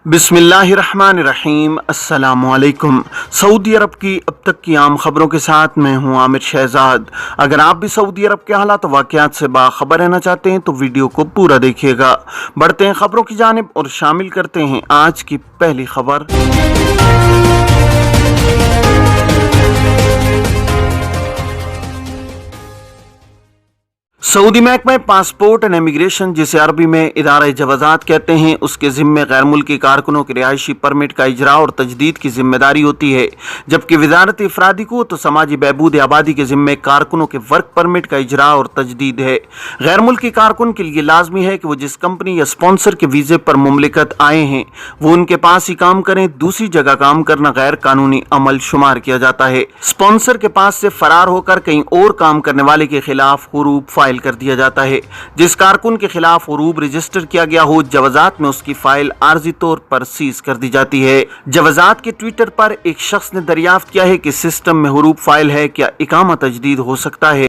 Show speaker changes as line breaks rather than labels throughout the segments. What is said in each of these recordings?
बिस्मिल्लाहिर्रहमानिर्रहीम। अस्सलाम वालेकुम। सऊदी अरब की अब तक की आम खबरों के साथ मैं हूं आमिर शहजाद। अगर आप भी सऊदी अरब के हालात वाक़यात से बाखबर रहना चाहते हैं तो वीडियो को पूरा देखिएगा। बढ़ते हैं खबरों की जानिब और शामिल करते हैं आज की पहली खबर। सऊदी महकमा पासपोर्ट एंड इमिग्रेशन, जिसे अरबी में इदारा जवाज़ात कहते हैं, उसके ज़िम्मे गैर मुल्की कारकुनों के रिहायशी परमिट का इजरा और तजदीद की जिम्मेदारी होती है, जबकि वजारत अफरादी को तो समाजी बहबूद आबादी के ज़िम्मे कारकुनों के वर्क परमिट का इजरा और तजदीद है। गैर मुल्की कारकुन के लिए लाजमी है कि वो जिस कंपनी या स्पॉन्सर के वीज़े पर मुमलिकत आए हैं वो उनके पास ही काम करें। दूसरी जगह काम करना गैर कानूनी अमल शुमार किया जाता है। स्पॉन्सर के पास से फरार होकर कहीं और काम करने वाले के खिलाफ हुरूब फाइल कर दिया जाता है। जिस कारकुन के खिलाफ हुरूब रजिस्टर किया गया हो, जवाजात में उसकी फाइल आर्जी तौर पर सीज कर दी जाती है। जवाजात के ट्विटर पर एक शख्स ने दरियाफ्त किया है कि सिस्टम में हुरूब फाइल है, क्या इकामा तजदीद हो सकता है।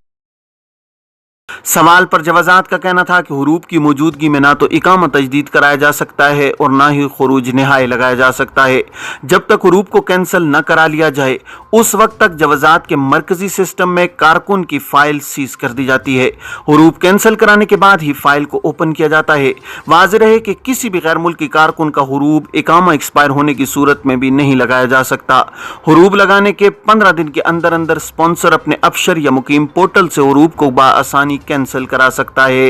सवाल पर जवाजात का कहना था कि हुरूब की मौजूदगी में ना तो इकामा तजदीद कराया जा सकता है और ना ही खुरूज निहाई लगाया जा सकता है। जब तक हुरूब को कैंसिल न करा लिया जाए उस वक्त तक जवाजात के मरकजी सिस्टम में कारकुन की फाइल सीज कर दी जाती है। हुरूब कैंसिल कराने के बाद ही फाइल को ओपन किया जाता है। वाज़ेह रहे कि किसी भी गैर मुल्की कारकुन का हुरूब इकामा एक्सपायर होने की सूरत में भी नहीं लगाया जा सकता। हुरूब लगाने के 15 दिन के अंदर अंदर स्पॉन्सर अपने अफसर या मुकीम पोर्टल से हुरूब को बआसानी कैंसिल करा सकता है।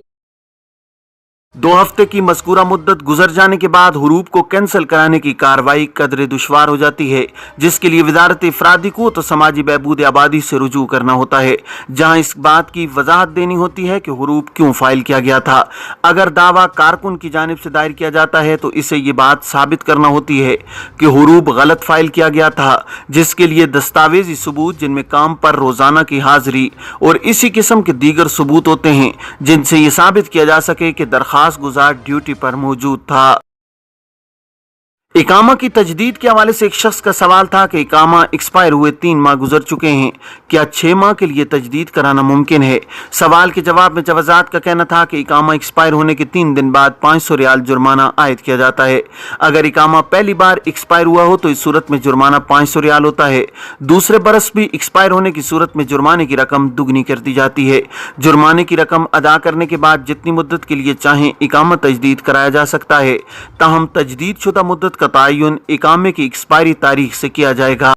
2 हफ्ते की मज़कूरा मुद्दत गुजर जाने के बाद हुरूब को कैंसिल कराने की कार्रवाई कदरे दुश्वार हो जाती है, जिसके लिए वजारत अफरादी को तो समाजी बहबूद आबादी से रुजू करना होता है, जहां इस बात की वजाहत देनी होती है कि हुरूब क्यों फाइल किया गया था। अगर दावा कारकुन की जानिब से दायर किया जाता है तो इसे ये बात साबित करना होती है कि हुरूब गलत फाइल किया गया था, जिसके लिए दस्तावेजी सबूत जिनमें काम पर रोजाना की हाजिरी और इसी किस्म के दीगर सबूत होते हैं, जिनसे ये साबित किया जा सके कि दरखास्त गुजार ड्यूटी पर मौजूद था। इकामा की तजदीद के हवाले से एक शख्स का सवाल था कि इकामा एक्सपायर हुए 3 माह गुजर चुके हैं, क्या 6 माह के लिए तजदीद कराना मुमकिन है। सवाल के जवाब में जवाजात का कहना था कि इकामा एक्सपायर होने के 3 दिन बाद 500 रियाल जुर्माना आयद किया जाता है। अगर इकामा पहली बार एक्सपायर हुआ हो तो इस सूरत में जुर्माना 500 रियाल होता है। दूसरे बरस भी एक्सपायर होने की सूरत में जुर्माने की रकम दुगनी कर दी जाती है। जुर्माने की रकम अदा करने के बाद जितनी मुद्दत के लिए चाहें इकामा तजदीद कराया जा सकता है, ताहम तजदीद शुदा मुद्दत तयन इकामे की एक्सपायरी तारीख से किया जाएगा।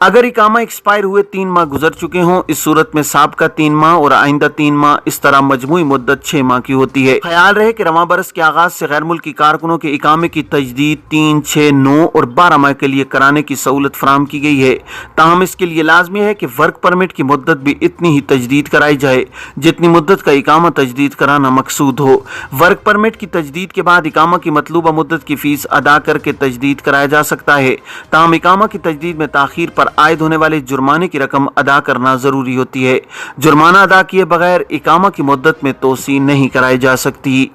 अगर इकामा एक्सपायर हुए 3 माह गुजर चुके हों, इस सूरत में साबका 3 माह और आइंदा 3 माह, इस तरह मजमूई मुद्दत 6 माह की होती है। ख्याल रहे कि रवां बरस के आगाज से गैर मुल्की कारकुनों के इकामे की तजदीद 3, 6, 9 और 12 माह के लिए कराने की सहूलत फराम की गई है। ताहम इसके लिए लाजमी है कि वर्क परमिट की मुद्दत भी इतनी ही तजदीद कराई जाए जितनी मुद्दत का इकामा तजदीद कराना मकसूद हो। वर्क परमिट की तजदीद के बाद इकामा की मतलूबा मुद्दत की फीस अदा करके तजदीद कराया जा सकता है। ताहम इकामा की तजदीद में ताखीर पर आयद होने वाले जुर्माने की रकम अदा करना जरूरी होती है। जुर्माना अदा किए बगैर इकामा की मुद्दत में तोसी नहीं कराई जा सकती।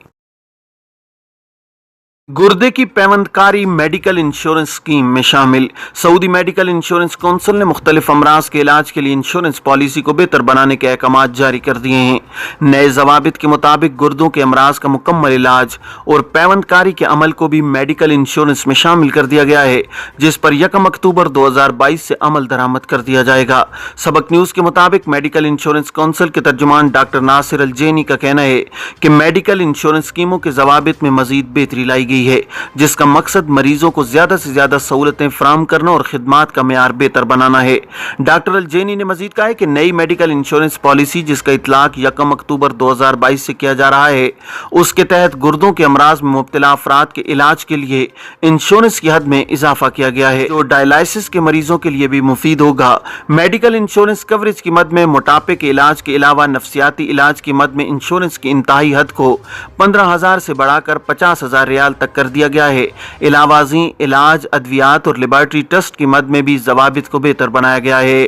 गुर्दे की पैवंदकारी मेडिकल इंश्योरेंस स्कीम में शामिल। सऊदी मेडिकल इंश्योरेंस कौंसिल ने मुख्तलिफ अमराज के इलाज के लिए इंश्योरेंस पॉलिसी को बेहतर बनाने के अहकाम जारी कर दिए हैं। नए जवाबित के मुताबिक गुर्दों के अमराज का मुकम्मल इलाज और पैवंदकारी के अमल को भी मेडिकल इंश्योरेंस में शामिल कर दिया गया है, जिस पर 1 अक्टूबर 2022 से अमल दरामद कर दिया जाएगा। सबक न्यूज़ के मुताबिक मेडिकल इंश्योरेंस कौंसिल के तर्जुमान डॉक्टर नासिर अल जैनी का कहना है कि मेडिकल इंश्योरेंस स्कीमों के जवाबित में मजीद बेहतरी लाई गई है, जिसका मकसद मरीजों को ज्यादा से ज्यादा सहूलतें फराहम करना और खिदमात का मेयार बेहतर बनाना है। डॉक्टर अल जैनी ने मजीद कहा है कि नई मेडिकल इंश्योरेंस पॉलिसी, जिसका इतलाक 1 अक्टूबर 2022 से किया जा रहा है, उसके तहत गुर्दों के अमराज में मुब्तला अफराद के इलाज के लिए इंश्योरेंस की हद में इजाफा किया गया है, जो डायलिसिस के मरीजों के लिए भी मुफीद होगा। मेडिकल इंश्योरेंस कवरेज की मद में मोटापे के इलाज के अलावा नफ्सियाती इलाज की मद में इंश्योरेंस की इंतहाई हद को 15,000 से बढ़ाकर 50,000 रियाल तक कर दिया गया है। इलावाजी इलाज, अद्वियात और लेबॉरेटरी टेस्ट की मद में भी जवाबित को बेहतर बनाया गया है।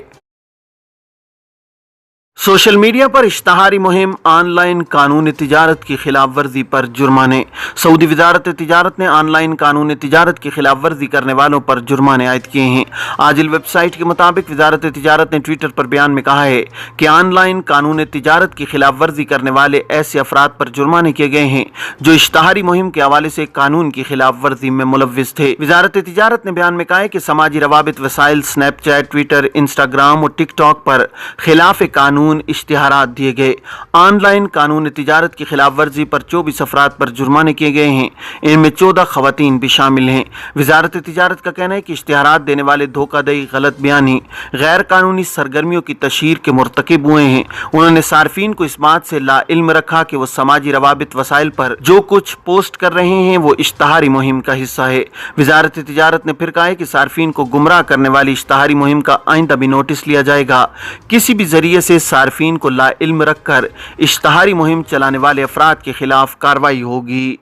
सोशल मीडिया पर इश्तहारी मुहिम ऑनलाइन कानून तिजारत की खिलाफ वर्जी पर जुर्माने। सऊदी वजारत तिजारत ने ऑनलाइन कानून तिजारत की खिलाफ वर्जी करने वालों पर जुर्माने आयद किए हैं। आजिल वेबसाइट के मुताबिक वजारत तिजारत ने ट्विटर पर बयान में कहा है कि ऑनलाइन कानून तिजारत की खिलाफ वर्जी करने वाले ऐसे अफराद पर जुर्माने किए गए हैं जो इश्तहारी मुहिम के हवाले से कानून की खिलाफ वर्जी में मुलव्विस थे। वजारत तिजारत ने बयान में कहा है कि समाजी रवाबित वसाइल स्नैपचैट, ट्विटर, इंस्टाग्राम और टिकटॉक पर खिलाफ कानून इश्तिहारात दिए गए। ऑनलाइन कानून तिजारत की खिलाफ वर्जी पर 24 अफराद पर जुर्माने किए गए हैं। इनमें 14 खवातीन भी शामिल हैं। वजारत तिजारत का कहना है कि इश्तिहारात देने वाले धोखाधड़ी, गलत बयानी, गैर कानूनी सरगर्मियों की तशहीर के मुर्तकिब हुए हैं। उन्होंने सार्फिन को इस बात से लाइल्म रखा कि वो समाजी रवाबित वसाइल पर जो कुछ पोस्ट कर रहे हैं वो इश्तहारी मुहिम का हिस्सा है। वजारत तिजारत ने फिर कहा है कि सार्फिन को गुमराह करने वाली इश्तहारी मुहिम का आइंदा भी नोटिस लिया जाएगा। किसी भी जरिए से सार्फिन को लाइल्म रखकर इश्तहारी मुहिम चलाने वाले अफराद के खिलाफ कार्रवाई होगी।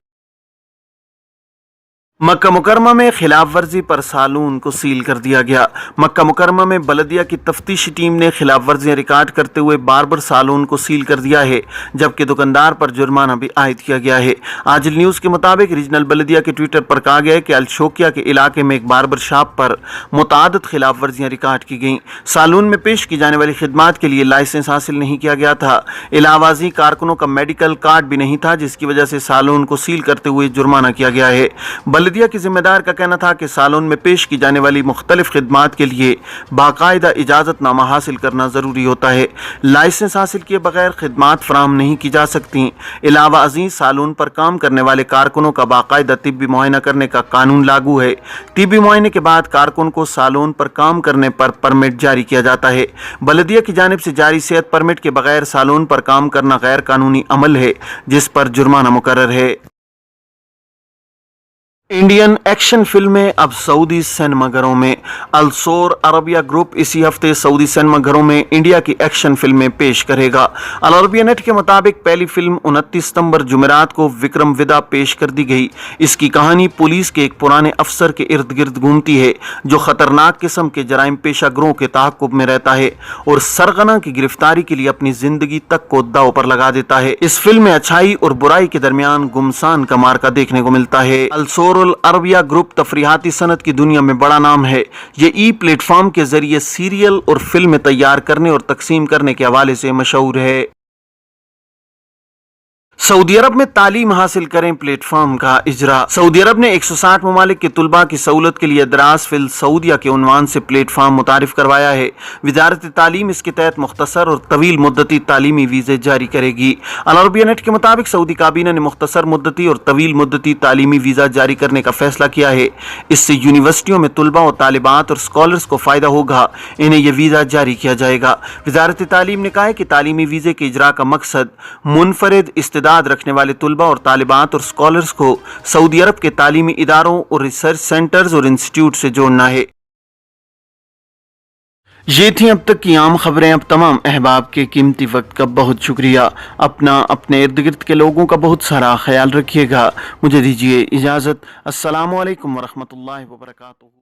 मक्का मुकरमा में खिलाफ वर्जी पर सालून को सील कर दिया गया। मक्का मुकरमा में बलदिया की तफ्तीशी टीम ने खिलाफ वर्जियां रिकॉर्ड करते हुए बार्बर सालून को सील कर दिया है, जबकि दुकानदार पर जुर्माना भी आयद किया गया है। आजिल न्यूज़ के मुताबिक रीजनल बलदिया के ट्विटर पर कहा गया है कि अलशोकिया के इलाके में एक बार्बर शॉप पर मुतादिद खिलाफ वर्जियां रिकॉर्ड की गईं। सालून में पेश की जाने वाली खिदमात के लिए लाइसेंस हासिल नहीं किया गया था। इलावाजी कारकुनों का मेडिकल कार्ड भी नहीं था, जिसकी वजह से सालून को सील करते हुए जुर्माना किया गया है। बलदिया के जिम्मेदार का कहना था कि सालून में पेश की जाने वाली मुख्तलिफ खिदमात के लिए बाकायदा इजाज़तनामा हासिल करना ज़रूरी होता है। लाइसेंस हासिल किए बगैर खिदमात फराहम नहीं की जा सकती। अलावा अजीज सालून पर काम करने वाले कारकुनों का बाकायदा तिब्बी मुआयना करने का कानून लागू है। तिब्बी मुआयने के बाद कारकुन को सालून पर काम करने पर परमिट जारी किया जाता है। बलदिया की जानिब से जारी सेहत परमिट के बगैर सालून पर काम करना गैर कानूनी अमल है, जिस पर जुर्माना मुकर्रर है। इंडियन एक्शन फिल्में अब सऊदी सिनेमाघरों में। अलसोर अरबिया ग्रुप इसी हफ्ते सऊदी सिनेमाघरों में इंडिया की एक्शन फिल्में पेश करेगा। अल अरबिया नेट के मुताबिक पहली फिल्म 29 सितंबर जुमेरात को विक्रम विदा पेश कर दी गई। इसकी कहानी पुलिस के एक पुराने अफसर के इर्द गिर्द घूमती है जो खतरनाक किस्म के जराइम पेशा गिरोह के ताक़ुब में रहता है और सरगना की गिरफ्तारी के लिए अपनी जिंदगी तक को दांव पर लगा देता है। इस फिल्म में अच्छाई और बुराई के दरमियान गुमसान का मार्का देखने को मिलता है। अलसोर अरबिया ग्रुप तफरीहाती सनत की दुनिया में बड़ा नाम है। ये ई प्लेटफॉर्म के जरिए सीरियल और फिल्में तैयार करने और तकसीम करने के हवाले से मशहूर है। सऊदी अरब में तालीम हासिल करें प्लेटफॉर्म का इजरा। सऊदी अरब ने 160 ममालिक के तुलबा की सहूलत के लिए दराज फिल सऊदिया के उन्वान से प्लेटफॉर्म मुतारिफ करवाया है। वजारत तालीम इसके तहत मुख्तसर और तवील मुद्दती तालीमी वीज़े जारी करेगी। अल अरबिया नेट के मुताबिक सऊदी काबीना ने मुख्तसर मुद्दती और तवील मुद्दती तालीमी वीज़ा जारी करने का फैसला किया है। इससे यूनिवर्सिटियों में तुलबा और तालिबात और स्कॉलर्स को फ़ायदा होगा। इन्हें यह वीज़ा जारी किया जाएगा। वजारत तालीम ने कहा है कि तालीमी वीज़े के इजरा का मकसद मुनफरिद इस्तेदाद रखने वाले तुलबा और तालिबात और स्कॉलर्स को सऊदी अरब के तालीमी इदारों और रिसर्च सेंटर्स और इंस्टीट्यूट से जोड़ना है। ये थी अब तक की आम खबरें। अब तमाम अहबाब के कीमती वक्त का बहुत शुक्रिया। अपना अपने इर्द गिर्द के लोगों का बहुत सारा ख्याल रखिएगा। मुझे दीजिए इजाज़त। अस्सलामु अलैकुम वरहमतुल्लाहि वबरकातुहू।